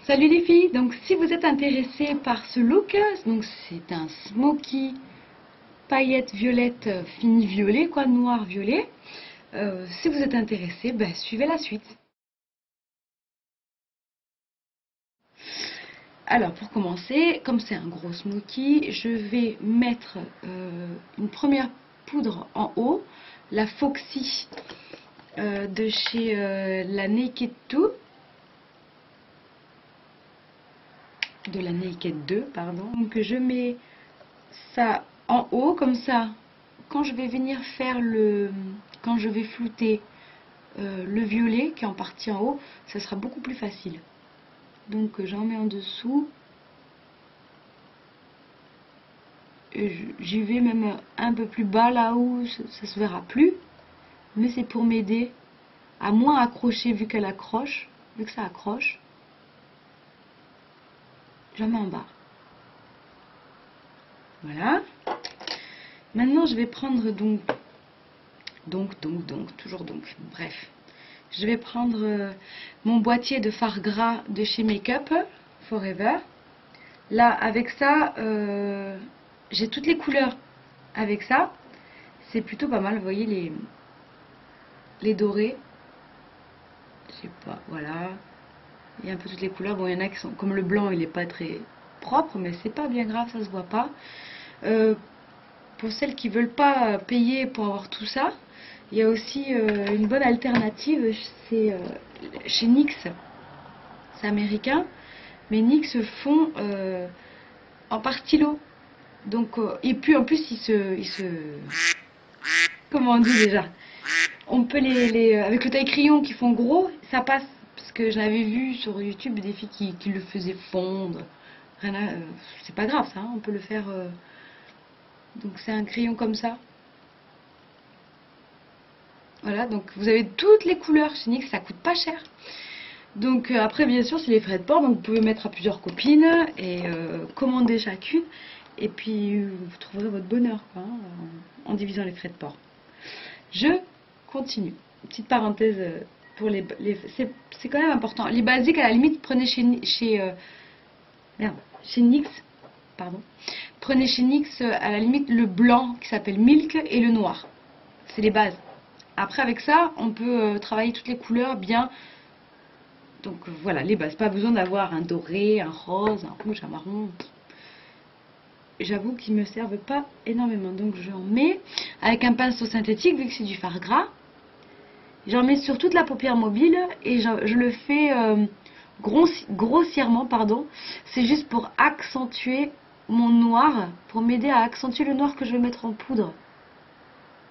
Salut les filles, donc si vous êtes intéressées par ce look, donc c'est un smoky paillettes violette fini violet, quoi, noir violet. Si vous êtes intéressés, ben, suivez la suite. Alors pour commencer, comme c'est un gros smoky, je vais mettre une première poudre en haut, la Foxy de chez la Naked 2. De la Naked 2, pardon. Donc je mets ça en haut, comme ça, quand je vais venir faire quand je vais flouter le violet qui est en partie en haut, ça sera beaucoup plus facile. Donc j'en mets en dessous. J'y vais même un peu plus bas là où ça se verra plus. Mais c'est pour m'aider à moins accrocher vu qu'elle accroche, vu que ça accroche. J'en mets en bas. Voilà. Maintenant je vais prendre toujours donc, bref. Je vais prendre mon boîtier de fard gras de chez Make Up Forever. Là, avec ça, j'ai toutes les couleurs. Avec ça, c'est plutôt pas mal. Vous voyez les dorés. Je sais pas, voilà. Il y a un peu toutes les couleurs. Bon, il y en a qui sont comme le blanc, il n'est pas très propre, mais c'est pas bien grave, ça se voit pas. Pour celles qui veulent pas payer pour avoir tout ça, il y a aussi une bonne alternative, c'est chez NYX. C'est américain, mais NYX font en par stylo. Donc, et puis en plus, comment on dit déjà? On peut avec le taille crayon qui font gros, ça passe. Parce que j'avais vu sur YouTube des filles qui le faisaient fondre. C'est pas grave ça, hein, on peut le faire. Donc c'est un crayon comme ça. Voilà, donc vous avez toutes les couleurs chez NYX, ça coûte pas cher. Donc après bien sûr c'est les frais de port, donc vous pouvez mettre à plusieurs copines et commander chacune. Et puis vous trouverez votre bonheur quoi, hein, en divisant les frais de port. Je continue. Petite parenthèse pour c'est quand même important. Les basiques à la limite prenez chez NYX, pardon. Prenez chez NYX à la limite le blanc qui s'appelle Milk et le noir. C'est les bases. Après avec ça, on peut travailler toutes les couleurs bien. Donc voilà, les bases. Pas besoin d'avoir un doré, un rose, un rouge, un marron. J'avoue qu'ils me servent pas énormément. Donc j'en mets avec un pinceau synthétique vu que c'est du fard gras. J'en mets sur toute la paupière mobile et je le fais grossièrement, pardon. C'est juste pour accentuer mon noir, pour m'aider à accentuer le noir que je vais mettre en poudre.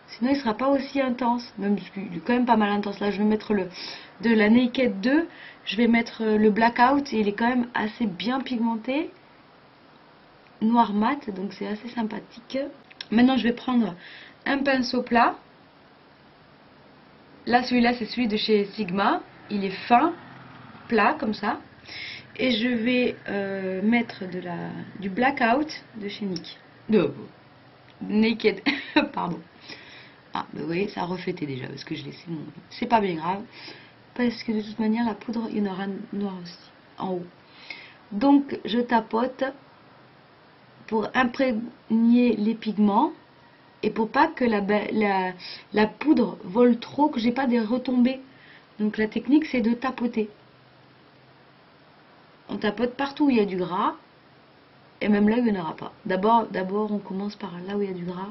Sinon il sera pas aussi intense, même il est quand même pas mal intense. Là je vais mettre de la Naked 2, je vais mettre le Blackout et il est quand même assez bien pigmenté. Noir mat, donc c'est assez sympathique. Maintenant je vais prendre un pinceau plat. Là celui-là c'est celui de chez Sigma, il est fin, plat comme ça. Et je vais mettre du Blackout de chez Naked, pardon. Ah, bah oui, ça a reflété déjà parce que je laissais mon. C'est pas bien grave. Parce que de toute manière, la poudre, il y en aura noir aussi, en haut. Donc, je tapote pour imprégner les pigments et pour pas que la poudre vole trop, que j'ai pas des retombées. Donc, la technique, c'est de tapoter. On tapote partout où il y a du gras et même là où il n'y en aura pas. D'abord, on commence par là où il y a du gras.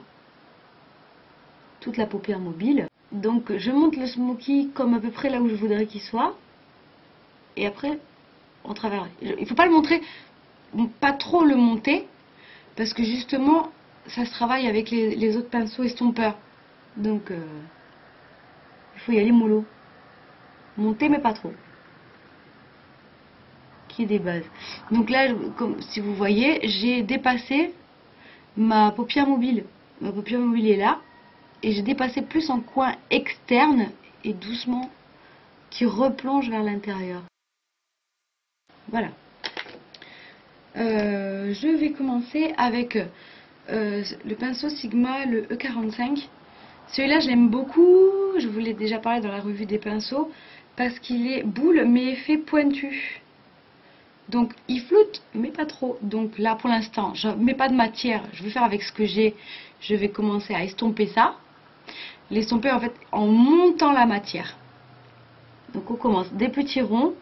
Toute la paupière mobile. Donc je monte le smoky comme à peu près là où je voudrais qu'il soit. Et après, on travaille. Il ne faut pas le montrer, pas trop le monter, parce que justement, ça se travaille avec les autres pinceaux estompeurs. Donc, il faut y aller mollo. Monter, mais pas trop. Qui est des bases. Donc là, comme si vous voyez, j'ai dépassé ma paupière mobile. Ma paupière mobile est là. Et j'ai dépassé plus en coin externe et doucement qui replonge vers l'intérieur. Voilà. Je vais commencer avec le pinceau Sigma, le E45. Celui-là, j'aime beaucoup. Je vous l'ai déjà parlé dans la revue des pinceaux parce qu'il est boule mais effet pointu. Donc il floute, mais pas trop. Donc là pour l'instant, je ne mets pas de matière. Je vais faire avec ce que j'ai. Je vais commencer à estomper ça. L'estomper en fait en montant la matière. Donc on commence des petits ronds.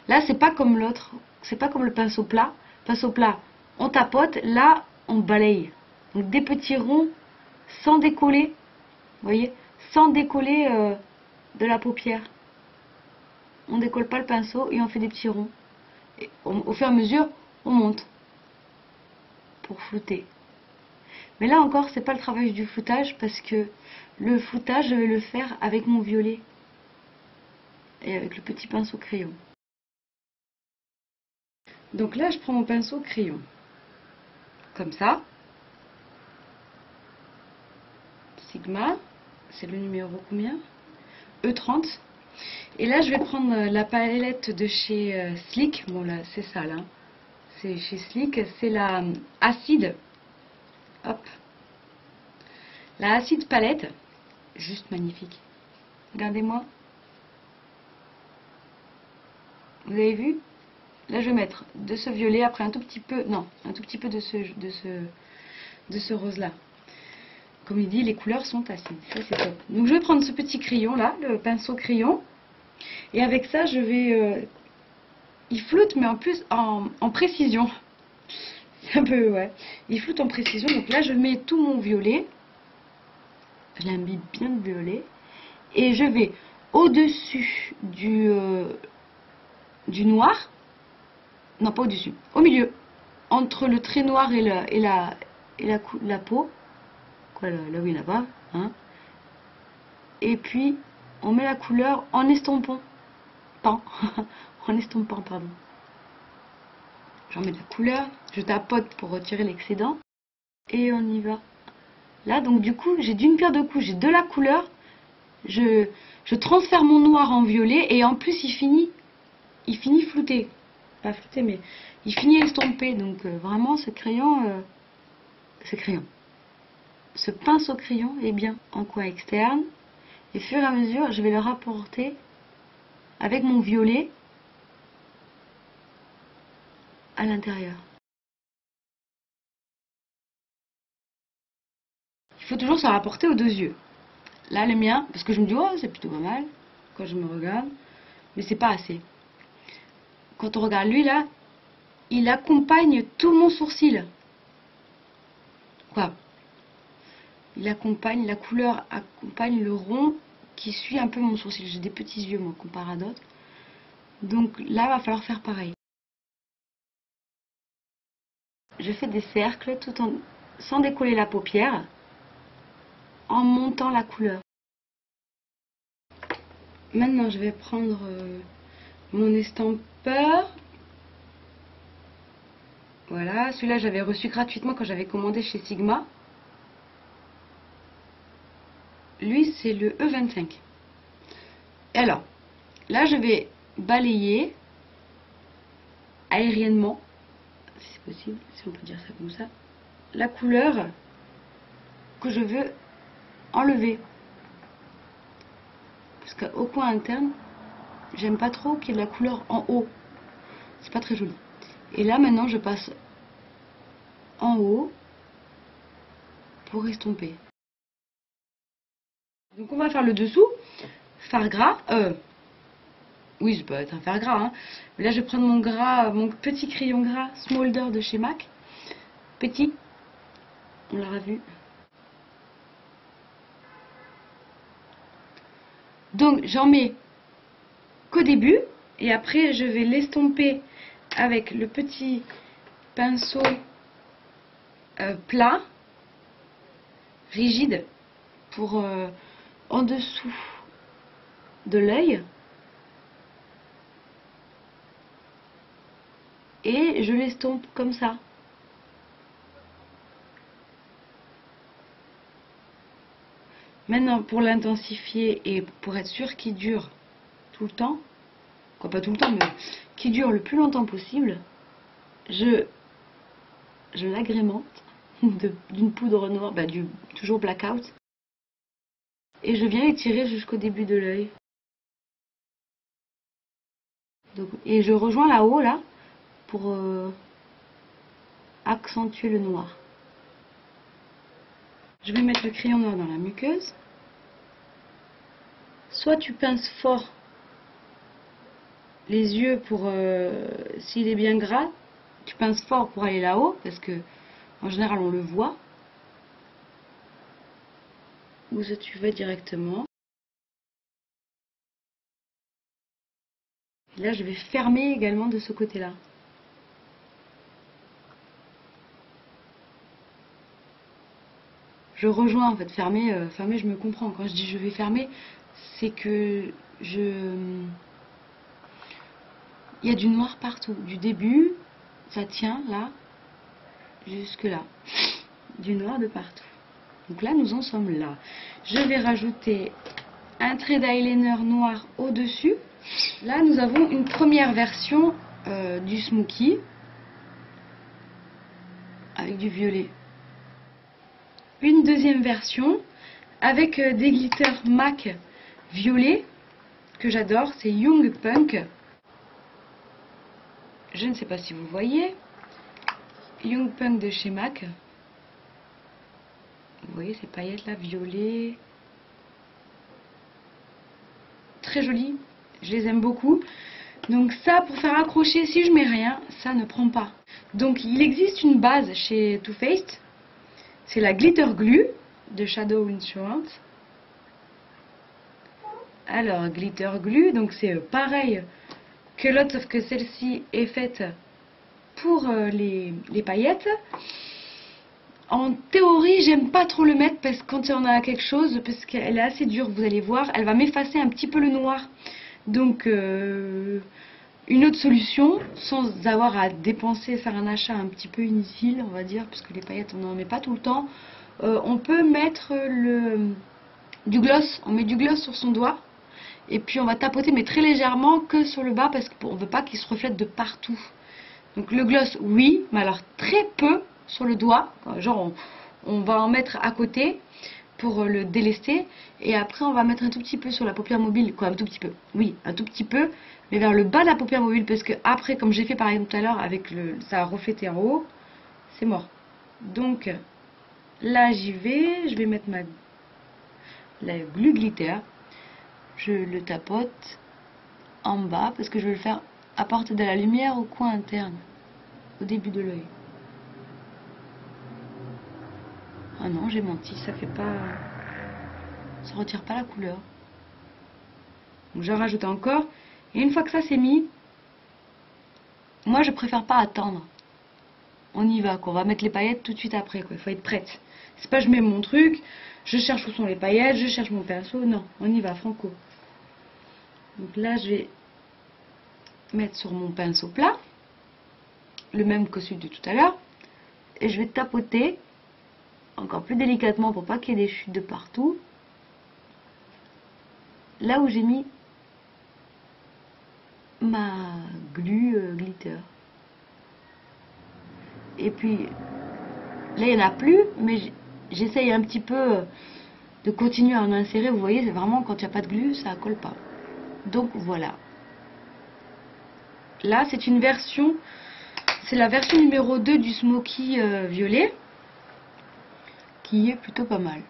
Là c'est pas comme l'autre. C'est pas comme le pinceau plat. Pinceau plat, on tapote. Là on balaye. Donc des petits ronds sans décoller. Vous voyez, sans décoller de la paupière. On décolle pas le pinceau et on fait des petits ronds. Et au fur et à mesure, on monte pour flouter. Mais là encore, c'est pas le travail du floutage parce que le floutage, je vais le faire avec mon violet et avec le petit pinceau crayon. Donc là, je prends mon pinceau crayon, comme ça. Sigma, c'est le numéro combien? E30. Et là, je vais prendre la palette de chez Sleek. Bon, là, c'est ça, là. C'est chez Sleek. C'est la Acide. Hop. La Acide palette. Juste magnifique. Regardez-moi. Vous avez vu? Là, je vais mettre de ce violet. Après, un tout petit peu... Non, un tout petit peu de ce rose-là. Comme il dit, les couleurs sont acides. Ça, c'est top. Donc, je vais prendre ce petit crayon, là. Le pinceau crayon. Et avec ça, je vais... il floute, mais en plus en précision. C'est un peu, ouais. Il floute en précision. Donc là, je mets tout mon violet. Je l'imbibe bien de violet. Et je vais au-dessus du noir. Non, pas au-dessus. Au milieu. Entre le trait noir et la peau. Quoi, là où il y en a pas. Hein. Et puis, on met la couleur en estompant. En estompant, pardon. J'en mets de la couleur, je tapote pour retirer l'excédent. Et on y va. Là, donc du coup, j'ai d'une pierre deux coups, j'ai de la couleur. Je transfère mon noir en violet et en plus, il finit flouté. Pas flouté, mais il finit estompé. Donc vraiment, ce crayon, ce pinceau crayon est bien en coin externe. Et au fur et à mesure, je vais le rapporter avec mon violet à l'intérieur. Il faut toujours se rapporter aux deux yeux. Là, le mien, parce que je me dis, oh, c'est plutôt pas mal, quand je me regarde, mais c'est pas assez. Quand on regarde lui, là, il accompagne tout mon sourcil. Quoi? Il accompagne, la couleur accompagne le rond qui suit un peu mon sourcil. J'ai des petits yeux, moi, comparé à d'autres. Donc là, il va falloir faire pareil. Je fais des cercles tout sans décoller la paupière, en montant la couleur. Maintenant, je vais prendre mon estampeur. Voilà, celui-là, j'avais reçu gratuitement quand j'avais commandé chez Sigma. Lui, c'est le E25. Et alors, là, je vais balayer aériennement, si c'est possible, si on peut dire ça comme ça, la couleur que je veux enlever. Parce qu'au coin interne, j'aime pas trop qu'il y ait de la couleur en haut. C'est pas très joli. Et là, maintenant, je passe en haut pour estomper. Donc, on va faire le dessous. Fard gras. Oui, ça peut être un fer gras. Hein. Mais là, je vais prendre mon gras, mon petit crayon gras Smolder de chez MAC. Petit. On l'aura vu. Donc, j'en mets qu'au début. Et après, je vais l'estomper avec le petit pinceau plat, rigide, pour en dessous de l'œil. Et je l'estompe comme ça. Maintenant, pour l'intensifier et pour être sûr qu'il dure tout le temps, quoi, pas tout le temps, mais qu'il dure le plus longtemps possible, je l'agrémente d'une poudre noire, toujours blackout, et je viens étirer jusqu'au début de l'œil. Et je rejoins là-haut, là, pour accentuer le noir. Je vais mettre le crayon noir dans la muqueuse. Soit tu pinces fort les yeux pour, s'il est bien gras, tu pinces fort pour aller là-haut, parce que en général on le voit. Ou ça tu vas directement. Et là je vais fermer également de ce côté-là. Je rejoins en fait, fermer, fermer je me comprends. Quand je dis je vais fermer, c'est que il y a du noir partout, du début, ça tient là, jusque là, du noir de partout. Donc là nous en sommes là. Je vais rajouter un trait d'eyeliner noir au-dessus. Là nous avons une première version du Smoky avec du violet. Une deuxième version avec des glitters MAC violet que j'adore, c'est Young Punk. Je ne sais pas si vous voyez, Young Punk de chez MAC. Vous voyez ces paillettes là, violet. Très jolies, je les aime beaucoup. Donc ça, pour faire accrocher, si je mets rien, ça ne prend pas. Donc il existe une base chez Too Faced, c'est la Glitter Glue de Shadow Insurance. Alors, Glitter Glue, donc c'est pareil que l'autre, sauf que celle-ci est faite pour les paillettes. En théorie, j'aime pas trop le mettre parce que quand il y en a quelque chose, parce qu'elle est assez dure, vous allez voir, elle va m'effacer un petit peu le noir. Donc, une autre solution, sans avoir à dépenser, faire un achat un petit peu inutile, on va dire, puisque les paillettes, on n'en met pas tout le temps, on peut mettre du gloss. On met du gloss sur son doigt. Et puis on va tapoter, mais très légèrement, que sur le bas, parce qu'on ne veut pas qu'il se reflète de partout. Donc le gloss, oui, mais alors très peu sur le doigt. Genre, on va en mettre à côté pour le délester. Et après, on va mettre un tout petit peu sur la paupière mobile. Quoi, un tout petit peu. Oui, un tout petit peu, mais vers le bas de la paupière mobile, parce que après, comme j'ai fait par exemple tout à l'heure, avec ça a reflété en haut, c'est mort. Donc, là, j'y vais. Je vais mettre la glue glitter. Je le tapote en bas parce que je vais le faire apporter de la lumière au coin interne, au début de l'œil. Ah non, j'ai menti, ça fait pas, ça retire pas la couleur. Donc j'en rajoute encore. Et une fois que ça c'est mis, moi je préfère pas attendre. On y va, quoi. On va mettre les paillettes tout de suite après, quoi. Il faut être prête. C'est pas je mets mon truc, je cherche où sont les paillettes, je cherche mon pinceau. Non, on y va, franco. Donc là, je vais mettre sur mon pinceau plat, le même que celui de tout à l'heure, et je vais tapoter encore plus délicatement pour pas qu'il y ait des chutes de partout, là où j'ai mis ma glue glitter. Et puis là, il n'y en a plus, mais j'essaye un petit peu de continuer à en insérer. Vous voyez, c'est vraiment quand il n'y a pas de glue, ça colle pas. Donc voilà. Là, c'est une version, c'est la version numéro 2 du Smoky violet, qui est plutôt pas mal.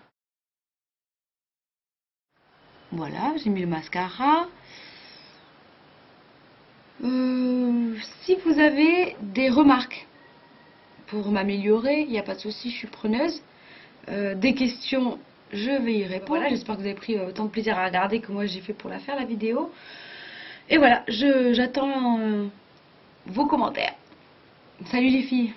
Voilà, j'ai mis le mascara. Si vous avez des remarques pour m'améliorer, il n'y a pas de souci, je suis preneuse. Des questions, je vais y répondre. Voilà, j'espère que vous avez pris autant de plaisir à regarder que moi j'ai fait pour la faire, la vidéo. Et voilà, j'attends vos commentaires. Salut les filles!